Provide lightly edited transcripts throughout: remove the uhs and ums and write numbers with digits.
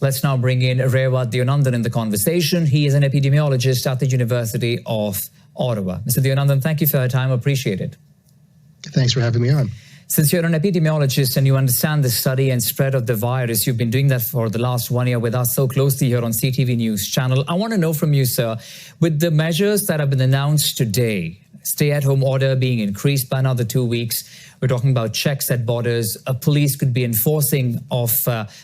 Let's now bring in Raywat Deonandan in the conversation. He is an epidemiologist at the University of Ottawa. Mr. Deonandan, thank you for your time. Appreciate it. Thanks for having me on. Since you're an epidemiologist and you understand the study and spread of the virus, you've been doing that for the last 1 year with us so closely here on CTV News Channel. I want to know from you, sir, with the measures that have been announced today, stay-at-home order being increased by another 2 weeks, we're talking about checks at borders, police could be enforcing of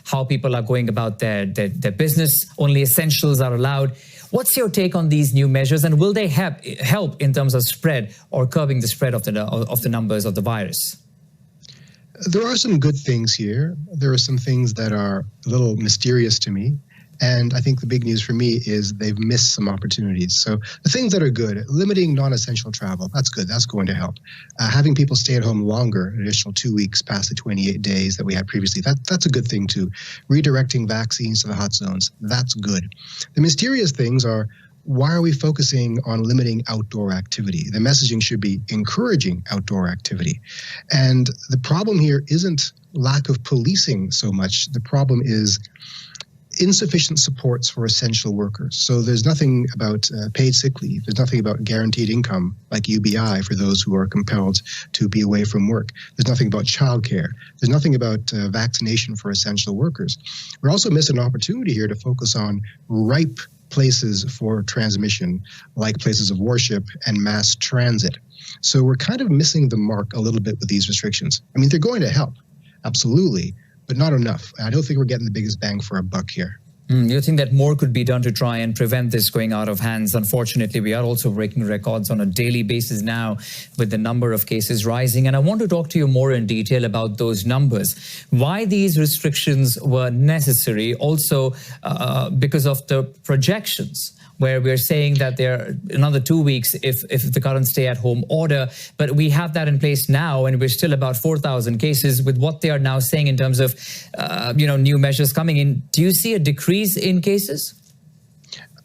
how people are going about their business, only essentials are allowed. What's your take on these new measures, and will they help in terms of spread or curbing the spread of the numbers of the virus? There are some good things here. There are some things that are a little mysterious to me. And I think the big news for me is they've missed some opportunities. So the things that are good, limiting non-essential travel, that's good. That's going to help. Having people stay at home longer, an additional 2 weeks past the 28 days that we had previously, that's a good thing too. Redirecting vaccines to the hot zones, that's good. The mysterious things are, why are we focusing on limiting outdoor activity? The messaging should be encouraging outdoor activity. And the problem here isn't lack of policing so much. The problem is insufficient supports for essential workers. So there's nothing about paid sick leave. There's nothing about guaranteed income like UBI for those who are compelled to be away from work. There's nothing about childcare. There's nothing about vaccination for essential workers. We're also missing an opportunity here to focus on ripe places for transmission, like places of worship and mass transit. So we're kind of missing the mark a little bit with these restrictions. I mean, they're going to help, absolutely, but not enough. I don't think we're getting the biggest bang for our buck here. You think that more could be done to try and prevent this going out of hands? Unfortunately, we are also breaking records on a daily basis now with the number of cases rising. And I want to talk to you more in detail about those numbers, why these restrictions were necessary, also because of the projections, where we're saying that there are another 2 weeks if the current stay-at-home order, but we have that in place now, and we're still about 4,000 cases with what they are now saying in terms of, new measures coming in. Do you see a decrease in cases?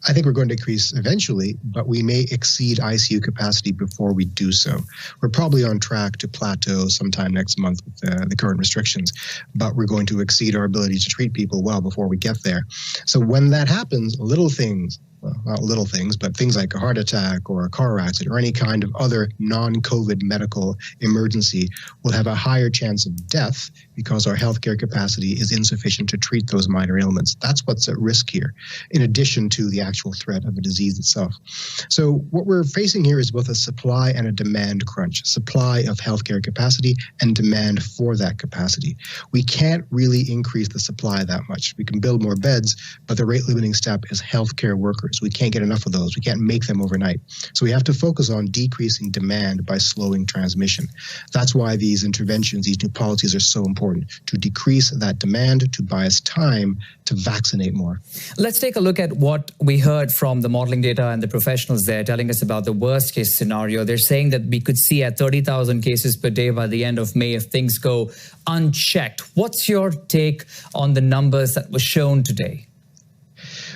I think we're going to decrease eventually, but we may exceed ICU capacity before we do so. We're probably on track to plateau sometime next month with the current restrictions, but we're going to exceed our ability to treat people well before we get there. So when that happens, little things, well, not little things, but things like a heart attack or a car accident or any kind of other non-COVID medical emergency will have a higher chance of death because our healthcare capacity is insufficient to treat those minor ailments. That's what's at risk here, in addition to the actual threat of the disease itself. So what we're facing here is both a supply and a demand crunch, supply of healthcare capacity and demand for that capacity. We can't really increase the supply that much. We can build more beds, but the rate limiting step is healthcare workers. We can't get enough of those. We can't make them overnight. So we have to focus on decreasing demand by slowing transmission. That's why these interventions, these new policies are so important, to decrease that demand, to buy us time to vaccinate more. Let's take a look at what we heard from the modeling data and the professionals there telling us about the worst case scenario. They're saying that we could see at 30,000 cases per day by the end of May if things go unchecked. What's your take on the numbers that were shown today?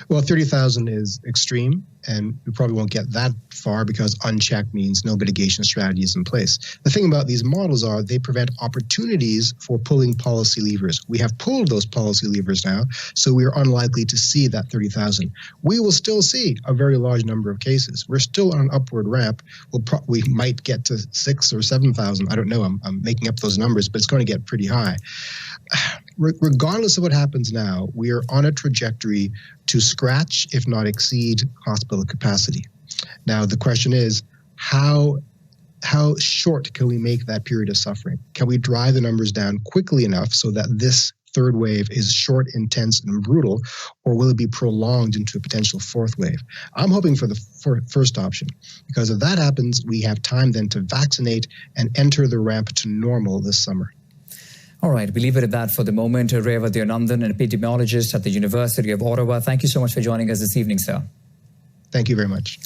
Well, 30,000 is extreme, and we probably won't get that far because unchecked means no mitigation strategy is in place. The thing about these models are they prevent opportunities for pulling policy levers. We have pulled those policy levers now, so we are unlikely to see that 30,000. We will still see a very large number of cases. We're still on an upward ramp. We might get to 6,000 or 7,000. I don't know. I'm making up those numbers, but it's going to get pretty high. Regardless of what happens now, we are on a trajectory to scratch, if not exceed, hospital capacity. Now, the question is, how short can we make that period of suffering? Can we drive the numbers down quickly enough so that this third wave is short, intense, and brutal, or will it be prolonged into a potential fourth wave? I'm hoping for the first option, because if that happens, we have time then to vaccinate and enter the ramp to normal this summer. All right, we leave it at that for the moment. Raywat Deonandan, an epidemiologist at the University of Ottawa. Thank you so much for joining us this evening, sir. Thank you very much.